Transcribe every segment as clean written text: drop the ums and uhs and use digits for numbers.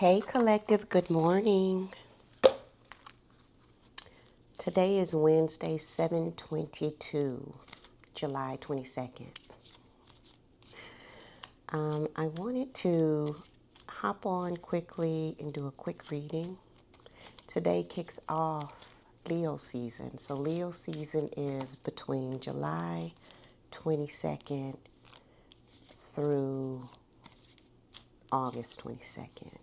Hey collective, good morning. Today is Wednesday, 7/22, July 22nd. I wanted to hop on quickly and do a quick reading. Today kicks off Leo season. So Leo season is between July 22nd through August 22nd.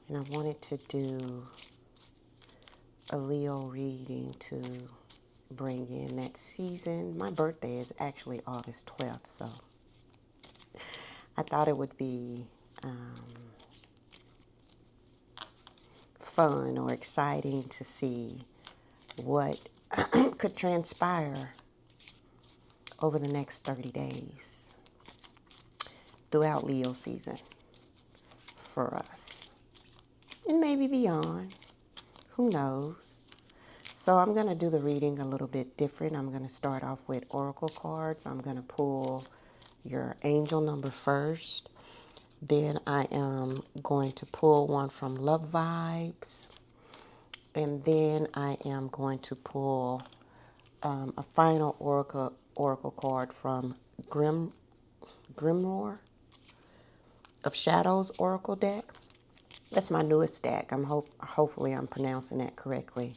And I wanted to do a Leo reading to bring in that season. My birthday is actually August 12th, so I thought it would be fun or exciting to see what could transpire over the next 30 days throughout Leo season for us. And maybe beyond. Who knows? So I'm going to do the reading a little bit different. I'm going to start off with oracle cards. I'm going to pull your angel number first. Then I am going to pull one from Love Vibes. And then I am going to pull a final oracle card from Grimoire of Shadows Oracle deck. That's my newest deck. Hopefully I'm pronouncing that correctly.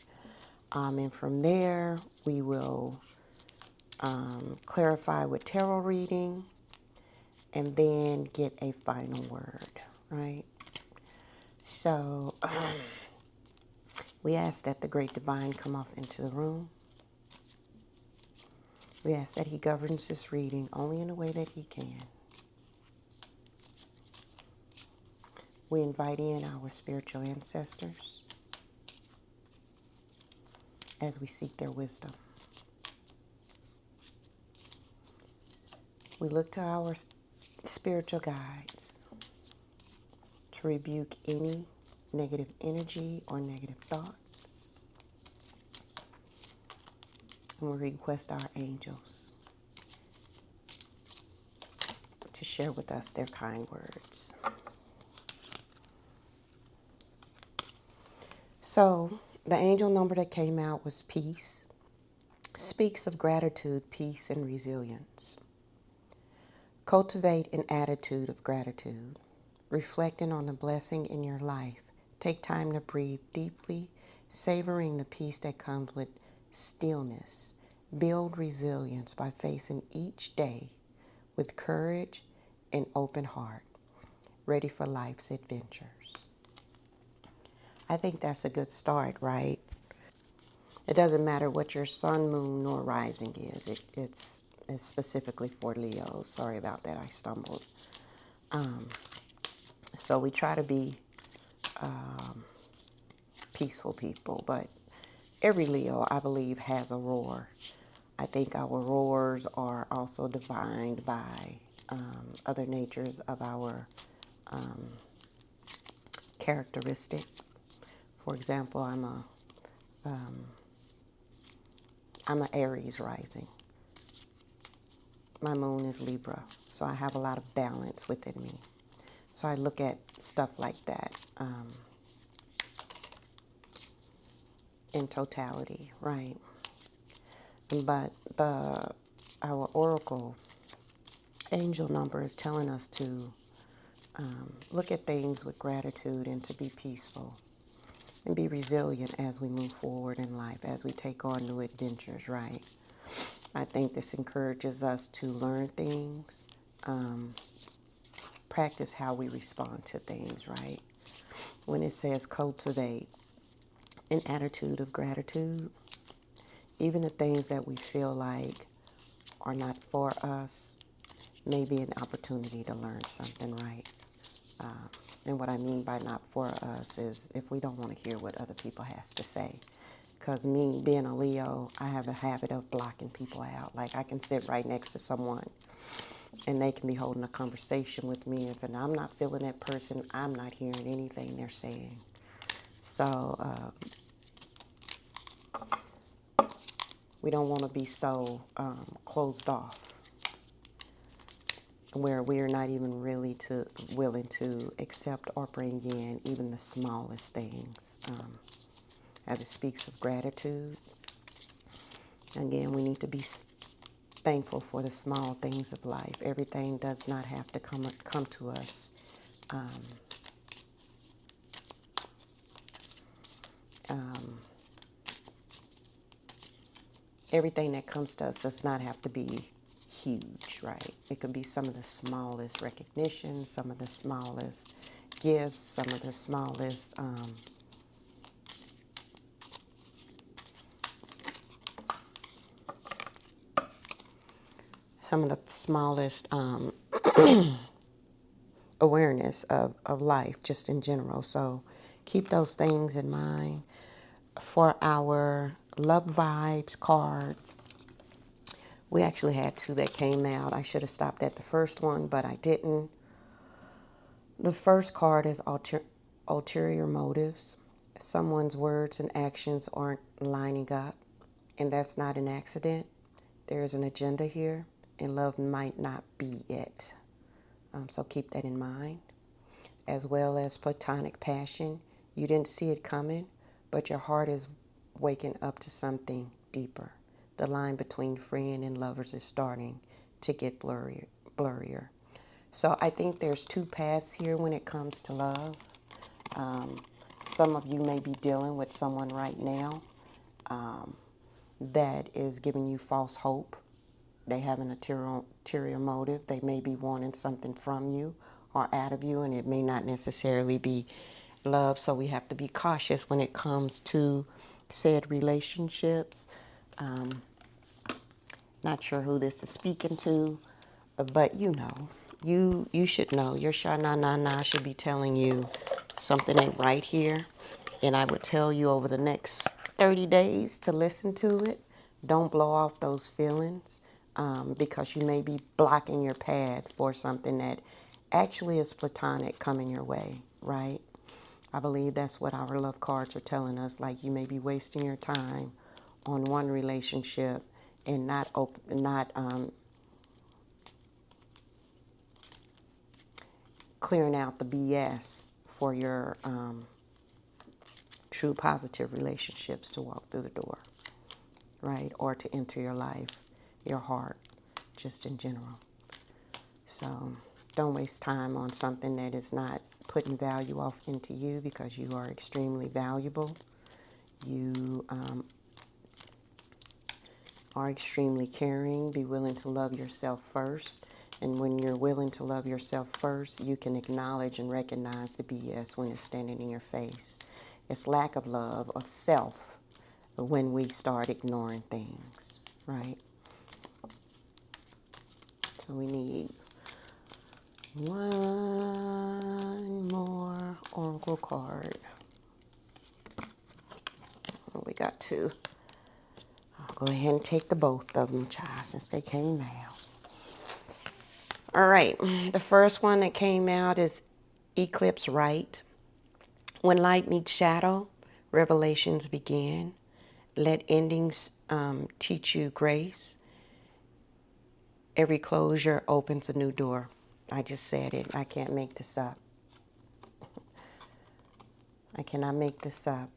And from there, we will clarify with tarot reading and then get a final word, right? So we ask that the great divine come off into the room. We ask that he governs this reading only in the way that he can. We invite in our spiritual ancestors as we seek their wisdom. We look to our spiritual guides to rebuke any negative energy or negative thoughts. And we request our angels to share with us their kind words. So, the angel number that came out was peace. Speaks of gratitude, peace, and resilience. Cultivate an attitude of gratitude. Reflecting on the blessing in your life. Take time to breathe deeply, savoring the peace that comes with stillness. Build resilience by facing each day with courage and open heart, ready for life's adventures. I think that's a good start, right? It doesn't matter what your sun, moon, or rising is. It's specifically for Leos. Sorry about that, I stumbled. So we try to be peaceful people, but every Leo, I believe, has a roar. I think our roars are also defined by other natures of our characteristic. For example, I'm an Aries rising. My moon is Libra, so I have a lot of balance within me. So I look at stuff like that in totality, right? But our oracle angel number is telling us to look at things with gratitude and to be peaceful and be resilient as we move forward in life, as we take on new adventures, right? I think this encourages us to learn things, practice how we respond to things, right? When it says cultivate an attitude of gratitude, even the things that we feel like are not for us may be an opportunity to learn something, right? And what I mean by not for us is if we don't want to hear what other people has to say. Because me, being a Leo, I have a habit of blocking people out. Like I can sit right next to someone and they can be holding a conversation with me. If I'm not feeling that person, I'm not hearing anything they're saying. So we don't want to be so closed off. where we are not even really willing to accept or bring in even the smallest things. As it speaks of gratitude, again, we need to be thankful for the small things of life. Everything does not have to come to us. Everything that comes to us does not have to be huge, right? It could be some of the smallest recognitions, some of the smallest gifts, some of the smallest awareness of life just in general. So keep those things in mind. For our Love Vibes cards, we actually had 2 that came out. I should have stopped at the first one, but I didn't. The first card is ulterior motives. Someone's words and actions aren't lining up, and that's not an accident. There is an agenda here, and love might not be it. So keep that in mind. As well as platonic passion. You didn't see it coming, but your heart is waking up to something deeper. The line between friend and lovers is starting to get blurrier. So I think there's 2 paths here when it comes to love. Some of you may be dealing with someone right now that is giving you false hope. They have an ulterior motive. They may be wanting something from you or out of you, and it may not necessarily be love. So we have to be cautious when it comes to said relationships. Not sure who this is speaking to, but you know, you should know. Your sha-na-na-na should be telling you something ain't right here. And I would tell you over the next 30 days to listen to it. Don't blow off those feelings because you may be blocking your path for something that actually is platonic coming your way, right? I believe that's what our love cards are telling us. Like, you may be wasting your time on one relationship and not clearing out the BS for your true positive relationships to walk through the door, right? Or to enter your life, your heart, just in general. So don't waste time on something that is not putting value off into you, because you are extremely valuable. You are extremely caring. Be willing to love yourself first. And when you're willing to love yourself first, you can acknowledge and recognize the BS when it's standing in your face. It's lack of love of self when we start ignoring things, right? So we need one more oracle card. Oh, we got 2. I'll go ahead and take the both of them, child, since they came out. All right, the first one that came out is Eclipse Right. When light meets shadow, revelations begin. Let endings teach you grace. Every closure opens a new door. I just said it. I can't make this up. I cannot make this up.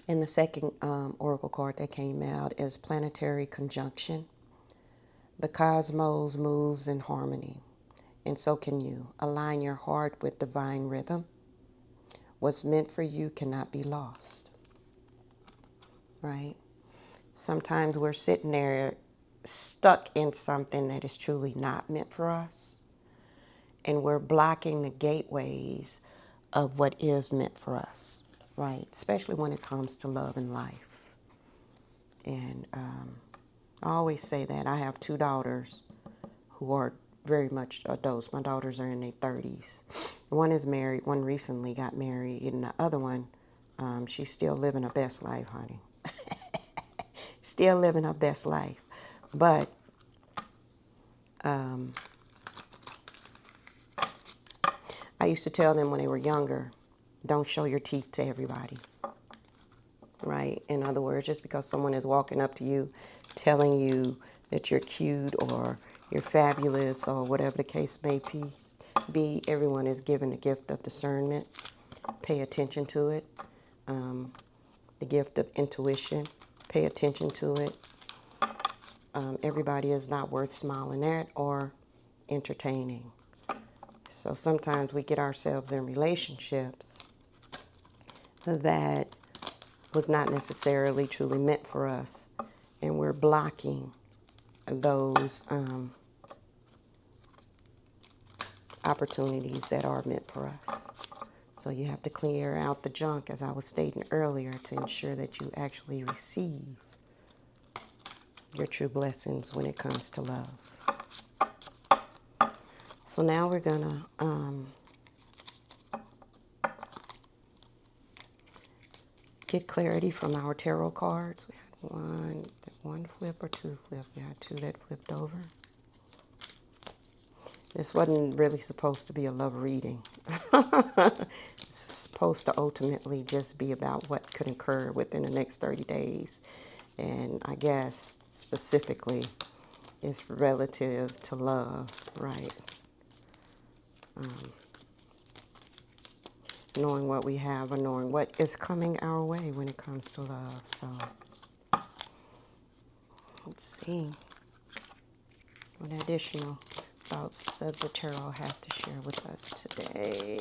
And the second oracle card that came out is Planetary Conjunction. The cosmos moves in harmony, and so can you. Align your heart with divine rhythm. What's meant for you cannot be lost, right? Sometimes we're sitting there stuck in something that is truly not meant for us, and we're blocking the gateways of what is meant for us, right? Especially when it comes to love and life. And I always say that. I have 2 daughters who are very much adults. My daughters are in their 30s. One is married. One recently got married. And the other one, she's still living her best life, honey. Still living her best life. But I used to tell them when they were younger, don't show your teeth to everybody, right? In other words, just because someone is walking up to you telling you that you're cute or you're fabulous, or whatever the case may be. Everyone is given the gift of discernment. Pay attention to it. The gift of intuition. Pay attention to it. Everybody is not worth smiling at or entertaining. So sometimes we get ourselves in relationships that was not necessarily truly meant for us, and we're blocking those opportunities that are meant for us. So you have to clear out the junk, as I was stating earlier, to ensure that you actually receive your true blessings when it comes to love. So now we're gonna get clarity from our tarot cards. We had one flip or two flip. We had two that flipped over. This wasn't really supposed to be a love reading. It's supposed to ultimately just be about what could occur within the next 30 days. And I guess specifically it's relative to love, right? Knowing what we have or knowing what is coming our way when it comes to love. So let's see. What additional thoughts does the tarot have to share with us today?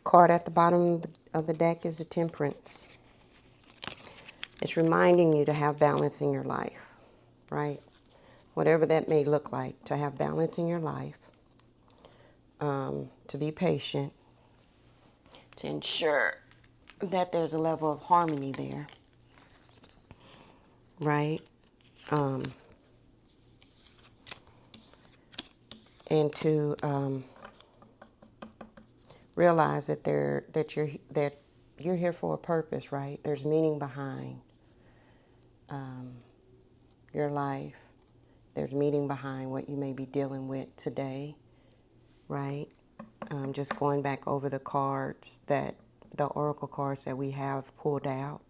Card at the bottom of the deck is the Temperance. It's reminding you to have balance in your life, right? Whatever that may look like, to have balance in your life, to be patient, to ensure that there's a level of harmony there, right? And to realize that you're here for a purpose, right? There's meaning behind your life. There's meaning behind what you may be dealing with today, right? Just going back over the cards the oracle cards that we have pulled out.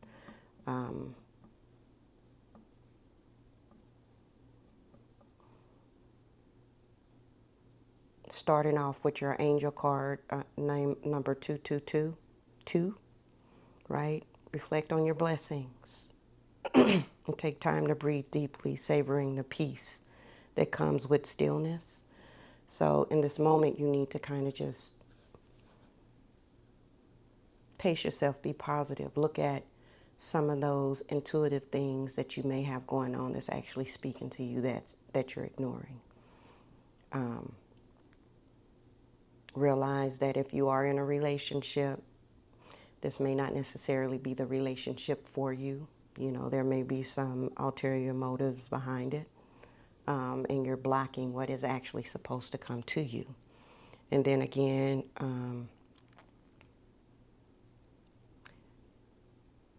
Starting off with your angel card, name number 222, right? Reflect on your blessings and take time to breathe deeply, savoring the peace that comes with stillness. So in this moment, you need to kind of just pace yourself, be positive. Look at some of those intuitive things that you may have going on that's actually speaking to you that you're ignoring. Realize that if you are in a relationship, this may not necessarily be the relationship for you. You know, there may be some ulterior motives behind it, and you're blocking what is actually supposed to come to you. And then again,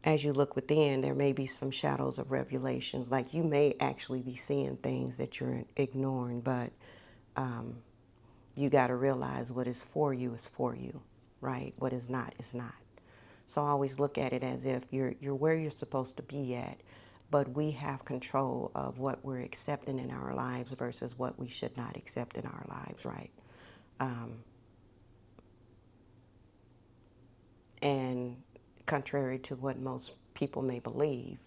as you look within, there may be some shadows of revelations. Like you may actually be seeing things that you're ignoring, but you got to realize what is for you, right? What is not, is not. So always look at it as if you're where you're supposed to be at, but we have control of what we're accepting in our lives versus what we should not accept in our lives, right? And contrary to what most people may believe,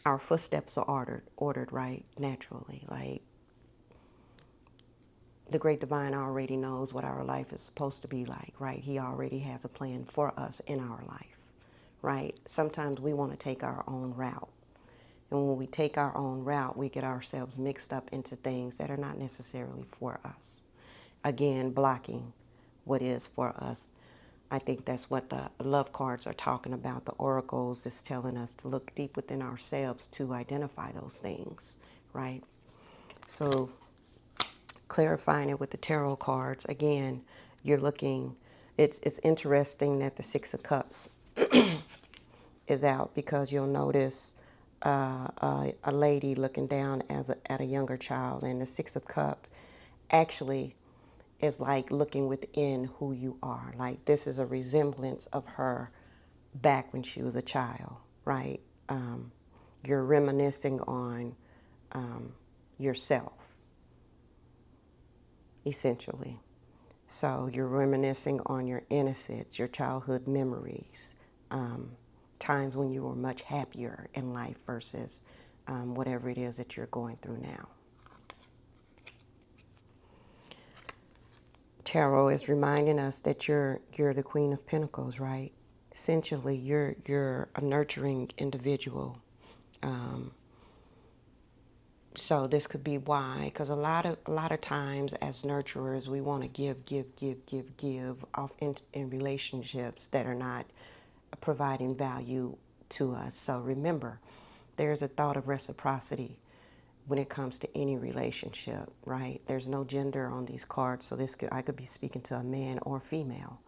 our footsteps are ordered right, naturally. Like the great divine already knows what our life is supposed to be like, right? He already has a plan for us in our life, right? Sometimes we want to take our own route. And when we take our own route, we get ourselves mixed up into things that are not necessarily for us. Again, blocking what is for us. I think that's what the love cards are talking about. The oracles is telling us to look deep within ourselves to identify those things, right? So clarifying it with the tarot cards, again, you're looking, it's interesting that the Six of Cups is out, because you'll notice a lady looking down at a younger child, and the Six of Cups actually is like looking within who you are. Like, this is a resemblance of her back when she was a child, right? You're reminiscing on yourself, essentially. So you're reminiscing on your innocence, your childhood memories, times when you were much happier in life versus whatever it is that you're going through now. Tarot is reminding us that you're the Queen of Pentacles, right? Essentially, you're a nurturing individual. So this could be why, because a lot of times as nurturers, we want to give off in relationships that are not providing value to us. So remember, there's a thought of reciprocity when it comes to any relationship, right? There's no gender on these cards, so I could be speaking to a man or female.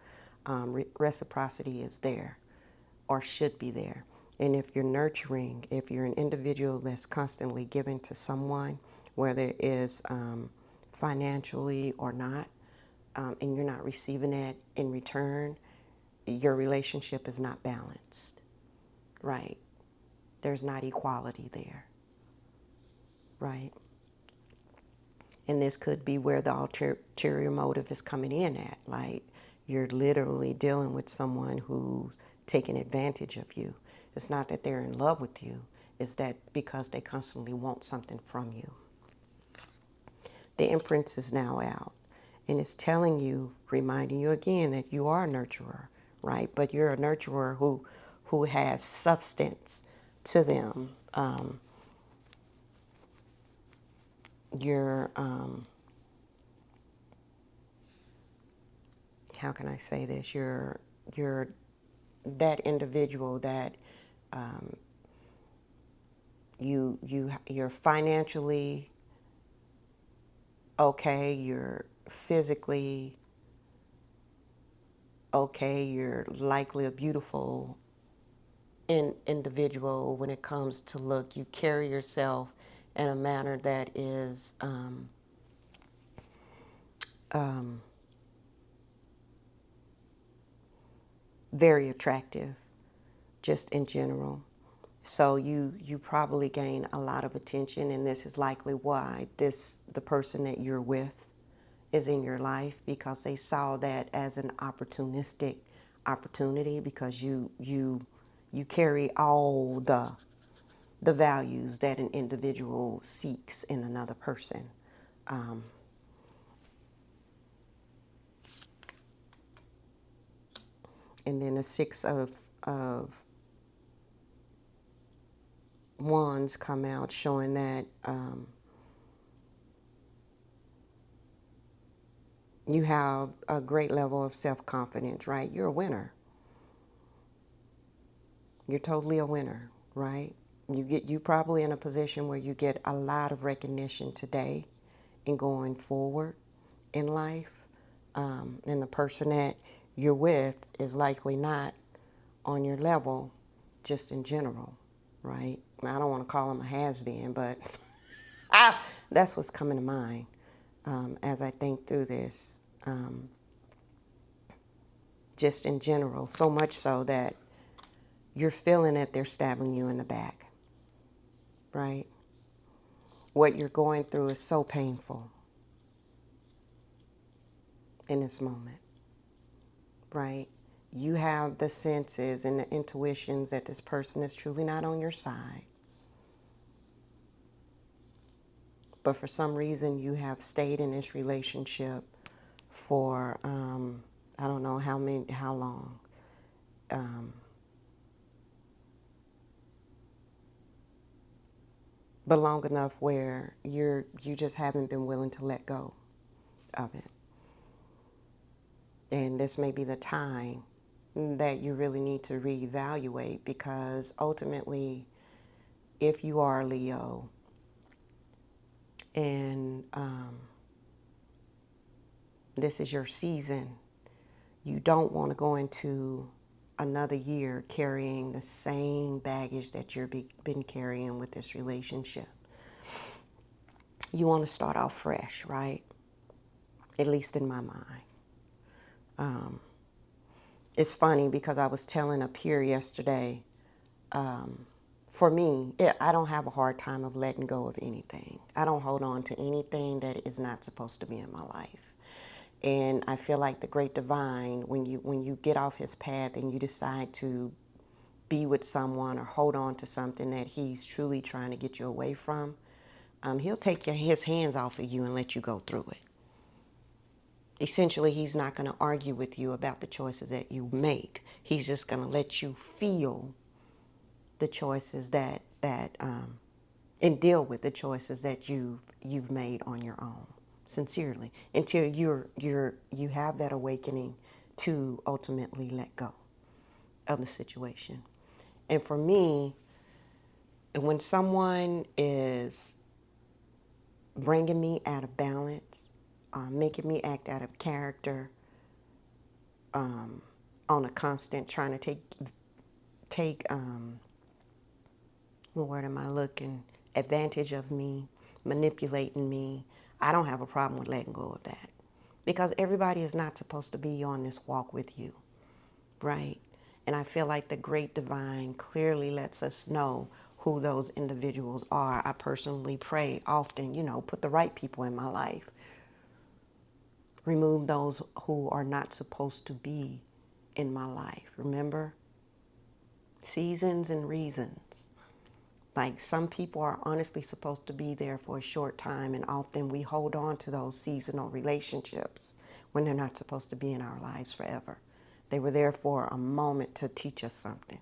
Reciprocity is there, or should be there. And if you're nurturing, if you're an individual that's constantly giving to someone, whether it is financially or not, and you're not receiving it in return, your relationship is not balanced, right? There's not equality there, right? And this could be where the ulterior motive is coming in at. Like, you're literally dealing with someone who's taking advantage of you. It's not that they're in love with you. It's that because they constantly want something from you. The Empress is now out. And it's telling you, reminding you again that you are a nurturer, right? But you're a nurturer who has substance to them. You're, how can I say this? You're that individual that you're financially okay, you're physically okay, you're likely a beautiful individual when it comes to look. You carry yourself in a manner that is very attractive, just in general. So you probably gain a lot of attention, and this is likely why the person that you're with is in your life, because they saw that as an opportunistic opportunity, because you carry all the values that an individual seeks in another person. And then the Six of Wands come out, showing that you have a great level of self-confidence, right? You're a winner. You're totally a winner, right? You probably in a position where you get a lot of recognition today and going forward in life. And the person that you're with is likely not on your level, just in general, right? I don't want to call him a has-been, but that's what's coming to mind as I think through this. Just in general, so much so that you're feeling that they're stabbing you in the back, right? What you're going through is so painful in this moment, right? You have the senses and the intuitions that this person is truly not on your side. But for some reason, you have stayed in this relationship for, I don't know how long. But long enough where you just haven't been willing to let go of it. And this may be the time that you really need to reevaluate, because ultimately, if you are Leo and this is your season, you don't want to go into another year carrying the same baggage that you've been carrying with this relationship. You want to start off fresh, right? At least in my mind. It's funny because I was telling a peer yesterday, for me, I don't have a hard time of letting go of anything. I don't hold on to anything that is not supposed to be in my life. And I feel like the great divine, when you get off his path and you decide to be with someone or hold on to something that he's truly trying to get you away from, he'll take his hands off of you and let you go through it. Essentially, he's not going to argue with you about the choices that you make. He's just going to let you feel the choices and deal with the choices that you've made on your own, sincerely, until you have that awakening to ultimately let go of the situation. And for me, when someone is bringing me out of balance, making me act out of character, on a constant trying to take what word am I looking, advantage of me, manipulating me, I don't have a problem with letting go of that. Because everybody is not supposed to be on this walk with you, right? And I feel like the great divine clearly lets us know who those individuals are. I personally pray often, put the right people in my life. Remove those who are not supposed to be in my life. Remember? Seasons and reasons. Like, some people are honestly supposed to be there for a short time, and often we hold on to those seasonal relationships when they're not supposed to be in our lives forever. They were there for a moment to teach us something.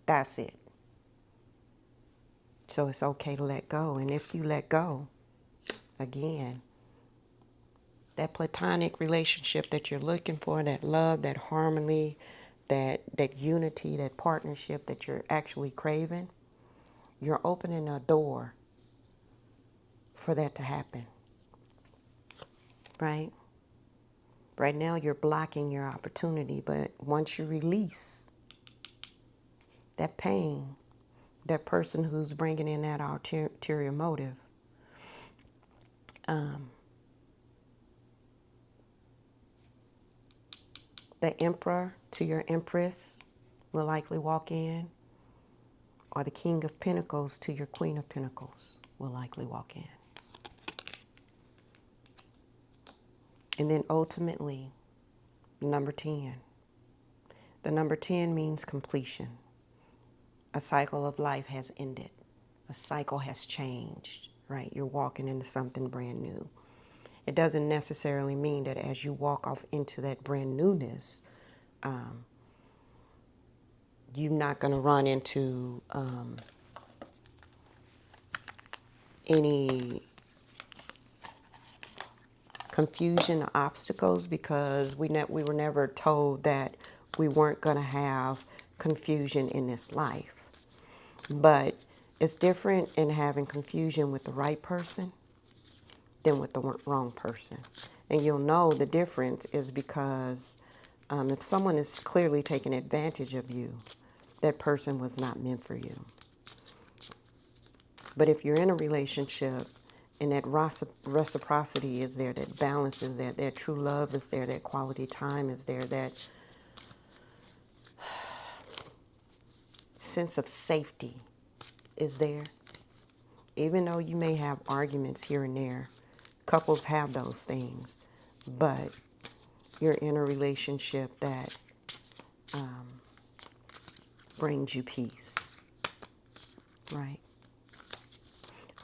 That's it. So it's okay to let go. And if you let go, again, that platonic relationship that you're looking for, that love, that harmony, that unity, that partnership that you're actually craving, you're opening a door for that to happen, right? Right now you're blocking your opportunity, but once you release that pain, that person who's bringing in that ulterior motive, the emperor to your empress will likely walk in, or the king of pentacles to your queen of pentacles will likely walk in. And then ultimately, number 10. The number 10 means completion. A cycle of life has ended. A cycle has changed, right? You're walking into something brand new. It doesn't necessarily mean that as you walk off into that brand newness, you're not going to run into any confusion or obstacles, because we were never told that we weren't going to have confusion in this life. But it's different in having confusion with the right person than with the wrong person. And you'll know the difference is because if someone is clearly taking advantage of you, that person was not meant for you. But if you're in a relationship and that reciprocity is there, that balance is there, that true love is there, that quality time is there, that sense of safety is there, even though you may have arguments here and there, couples have those things, but you're in a relationship that brings you peace, right?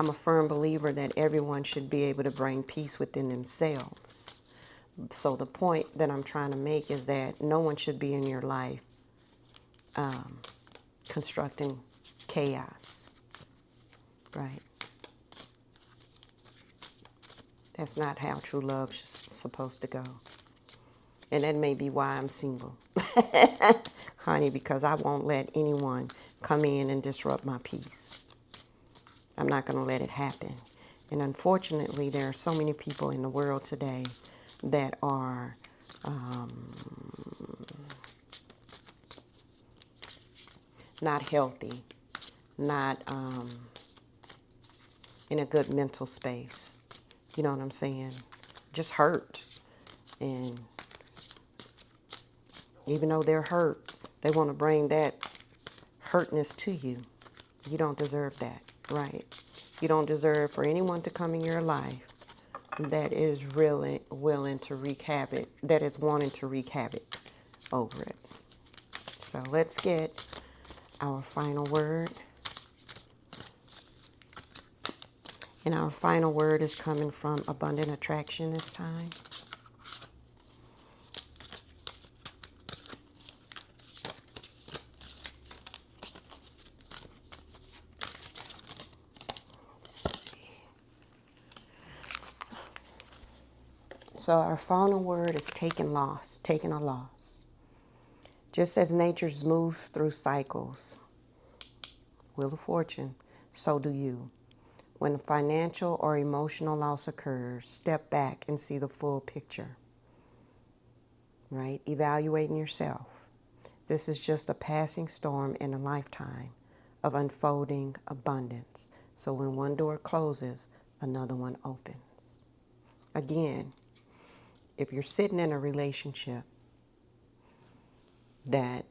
I'm a firm believer that everyone should be able to bring peace within themselves. So the point that I'm trying to make is that no one should be in your life constructing chaos, right? That's not how true love is supposed to go. And that may be why I'm single. Honey, because I won't let anyone come in and disrupt my peace. I'm not going to let it happen. And unfortunately, there are so many people in the world today that are not healthy, not in a good mental space. You know what I'm saying? Just hurt. And even though they're hurt, they want to bring that hurtness to you. You don't deserve that, right? You don't deserve for anyone to come in your life that is really willing to wreak havoc, that is wanting to wreak havoc over it. So let's get our final word. And our final word is coming from Abundant Attraction this time. So our final word is taking a loss. Just as nature moves through cycles, Wheel of Fortune, so do you. When financial or emotional loss occurs, step back and see the full picture, right? Evaluating yourself. This is just a passing storm in a lifetime of unfolding abundance. So when one door closes, another one opens. Again, if you're sitting in a relationship that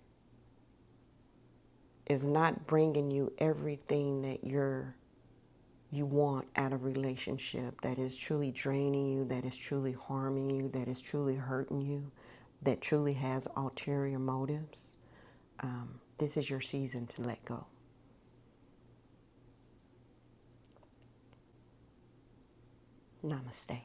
is not bringing you everything that you want out of a relationship, that is truly draining you, that is truly harming you, that is truly hurting you, that truly has ulterior motives, this is your season to let go. Namaste.